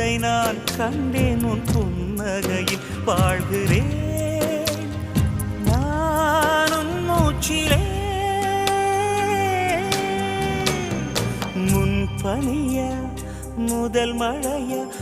என்பதை நான் கண்டேன் உன் புன்னகையில் வாழ்கிறேன் நானும் மூச்சிலே முன்பனிய முதல் மழைய